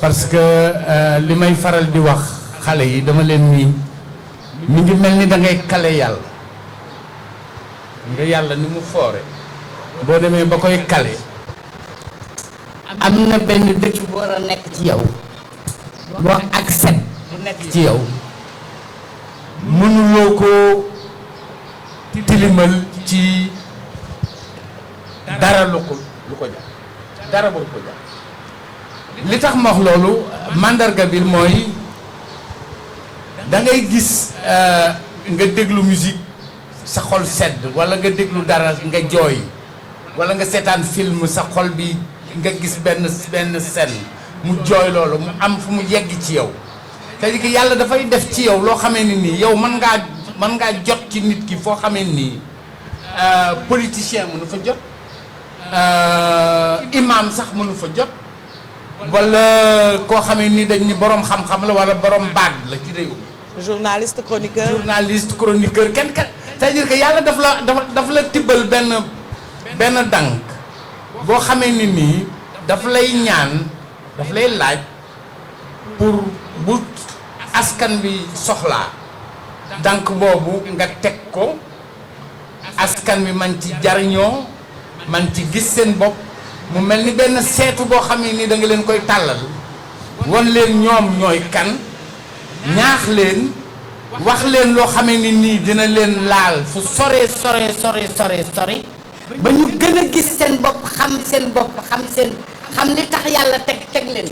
parce que li may faral di wax xale yi dama leen nii mi ngi mel ni da ngay kale yàlla nga yàlla ni mu foore boo demee ba koy kale am na benn dëkk bu war a nekk ci yow boo ak set bu nekk ci yow mënuloo ko tilimal ci dara lu ko jar dara bu ko jar li tax ma wax loolu mandarga bi mooy da ngay gis nga déglu musique sa xol sedd wala nga déglu dara nga jooy wala nga seetaan film sa xol bi nga gis benn scène mu jooy loolu mu am fu mu yegg ci yow c'est-à-dire que yàlla dafay def ci yow loo xamee ni nii yow mën ngaa jot ci nit ki foo xamee nii politicien mënu fa jot imam sax mënu fa jot wala koo xamee ni dañ ni borom xam-xam la wala borom baat la ci réew mi journaliste chroniqueur kenn c'est-à-dire que yàlla daf la tibbal benn dànk boo xamee ni nii daf lay ñaan daf lay laaj pour bu askan bi soxlaa dànk boobu nga teg ko askan bi man ci jariñoo man ci gis seen bopp mu mel ni benn seetu boo xamee ni da nga leen koy tàllal won leen ñoom ñooy kan ñaax leen wax leen loo xamee ni nii dina leen laal fu sore ba ñu gën a gis seen bopp xam li tax yàlla teg leen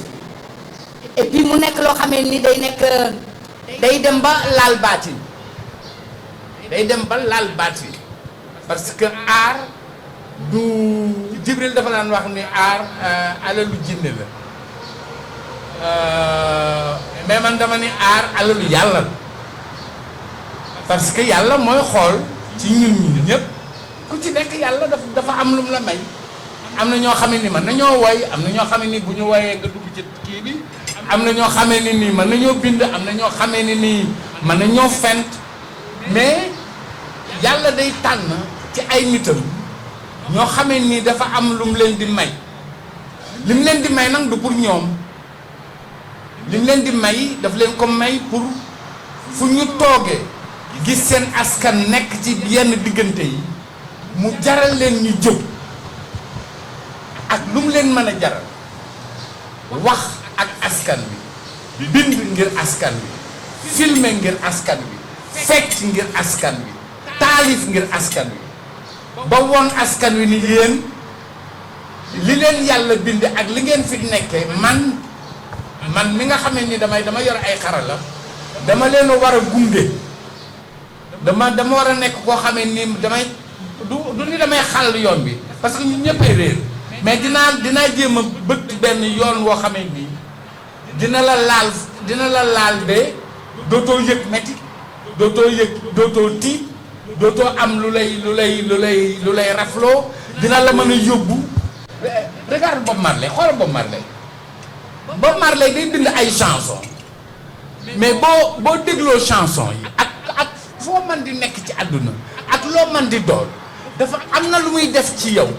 et puis mu nekk loo xamee ni day dem ba laal baatin parce que aar du Jibril dafa daan wax ni aar alalu jinne la mais man dama ni aar alalu yàlla parce que yàlla mooy xool ci ñun ñi ñëpp ku ci nekk yàlla dafa am lu mu la may am na ñoo xamee ni mën nañoo woy am na ñoo xamee ni bu ñu woyee nga dugg ci kii bi am na ñoo xamee ni nii mën nañoo bind am na ñoo xamee ni nii mën nañoo fent mais yàlla day tànn ci ay nitam ñoo xamee ni dafa am lu mu leen di may li mu leen di may nag du pour ñoom li mu leen di may daf leen ko may pour fu ñu toogee gis seen askan nekk ci yenn diggante yi mu jaral leen ñu jóg ak lu mu leen mën a jaral wax ak askan bi bind ngir askan bi filmer ngir askan bi fecc ngir askan bi taalif ngir askan wi ba woon askan wi ni yéen li leen yàlla bind ak li ngeen fi nekkee man mi nga xamee ni dama yor ay xarala dama leen war a gunge dama war a nekk koo xamee ni du ni damay xàll yoon bi parce que ñun ñëppay réer mais dinaa jéem a bëtt benn yoon woo xamee ni dina la laal ba dootoo yëg metti dootoo tiit dootoo am lu lay rafloo dina la mën a yóbbu. Regarde Bob Marley xoolal Bob Marley day bind ay chanson mais boo dégloo chanson yi ak foo man di nekk ci àdduna ak loo man di dool dafa am na lu muy def ci yow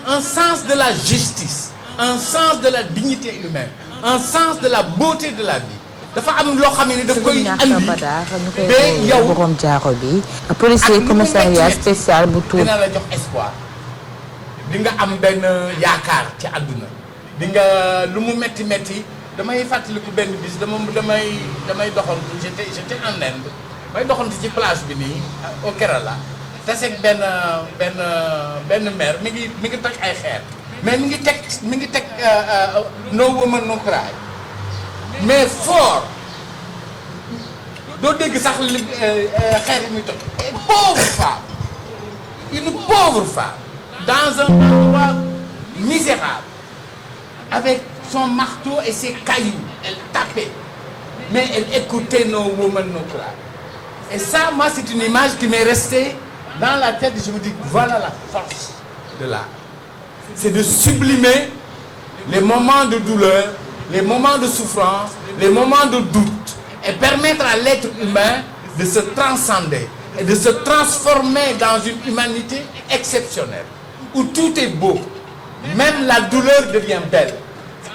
un sens de la justice un sens de la dignité humaine un sens de la beauté de la vie dafa am loo xam ne daf koy andi ba yow borom jaaro bi policier commissariat spécial bu Tour dina la jox espoir di nga am benn yaakaar ci àdduna di nga lu mu metti damay fàttaliku benn bis damay doxantu j'étais en Inde may doxantu ci plage bi nii au Kerala taseeg benn maire mi ngi toj ay xeer mais mi ngi teg No Woman No Cry mais fort doo dégg sax xeer yi muy toj une pauvre femme dans un endroit misérable avec son marteau et ses cailloux elle tapait mais elle écoutait No Woman No Cry et ça moi c'est une image qui m'est restée dans la tête. Je me dis voilà la force de l'art, c'est de sublimer les moments de douleur, les moments de souffrance, les moments de doute et permettre à l'être humain de se transcender et de se transformer dans une humanité exceptionnelle où tout est beau, même la douleur devient belle.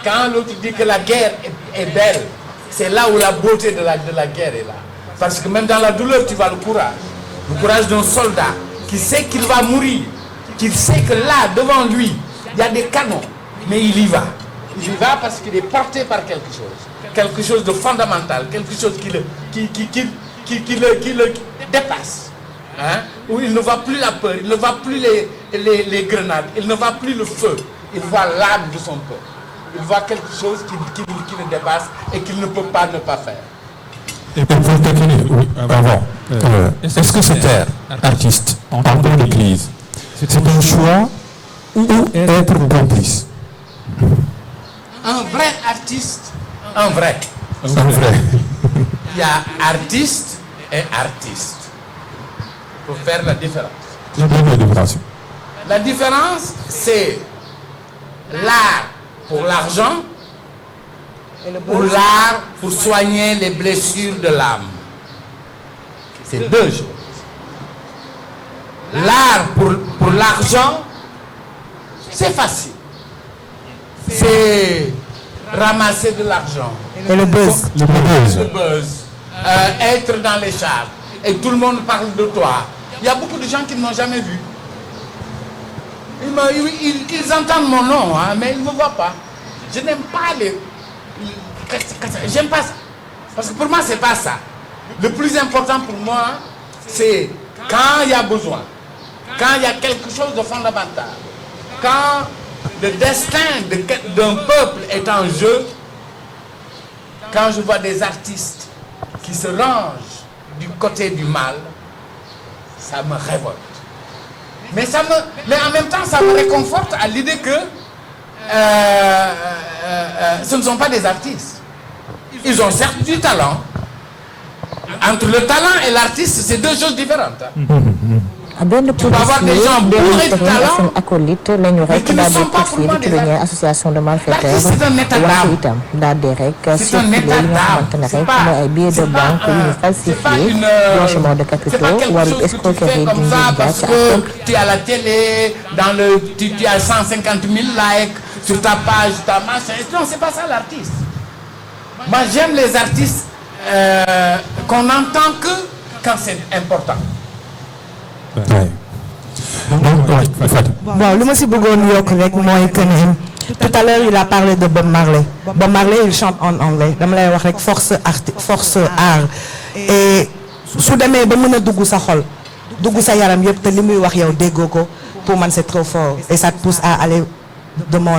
Quand l'autre dit que la guerre est belle, c'est là où la beauté de la guerre est là. Parce que même dans la douleur, tu vois le courage d'un soldat qui sait qu'il va mourir, qui sait que là, devant lui, il y a des canons, mais il y va. Il y va parce qu'il est porté par quelque chose de fondamental, quelque chose qui le dépasse. Hein? Où il ne voit plus la peur, il ne voit plus les grenades, il ne voit plus le feu, il voit l'âme de son peuple. Il voit quelque chose qui le dépasse et qu'il ne peut pas ne pas faire. Et pour vous taquiner, oui, avant, est-ce que cet air artiste en dans l'Église, c'est un choix ou être complice? Un vrai artiste, un vrai. Il y a artiste et artiste. Il faut faire la différence. La différence, c'est l'art pour l'argent ou l'art pour soigner les blessures de l'âme. C'est deux choses. L'art pour l'argent, c'est facile. C'est ramasser de l'argent. Et le buzz. Le buzz. Être dans les charts. Et tout le monde parle de toi. Il y a beaucoup de gens qui ne m'ont jamais vu. Ils entendent mon nom, hein, mais ils ne me voient pas. Je n'aime pas j'aime pas ça. Parce que pour moi, c'est pas ça. Le plus important pour moi, c'est quand il y a besoin, quand il y a quelque chose de fondamental, quand le destin d'un peuple est en jeu, quand je vois des artistes qui se rangent du côté du mal, ça me révolte. Mais en même temps, ça me réconforte à l'idée que ce ne sont pas des artistes. Ils ont certes du talent. Entre le talent et l'artiste, c'est deux choses différentes. Tu vas avoir des gens bourrés de talent, mais qui ne sont pas pour moi des artistes. L'artiste, c'est un état d'âme. C'est un état d'âme. C'est pas quelque chose que tu fais comme ça parce que tu es à la télé, tu as 150 000 likes sur ta page, ta machin. Non, c'est pas ça l'artiste. Moi, j'aime les artistes qu'on n'entend que quand c'est important. Bon, le monsieur Bougon York rek mooy que tout à l'heure il a parlé de Bob Marley. Bob Marley il chante en anglais dama lay wax rek force art et su demee ba mën a dugg sa xol dugg sa yaram yëpp te li muy wax yow déggoo ko pour man c'est trop fort et ça te pousse à aller demander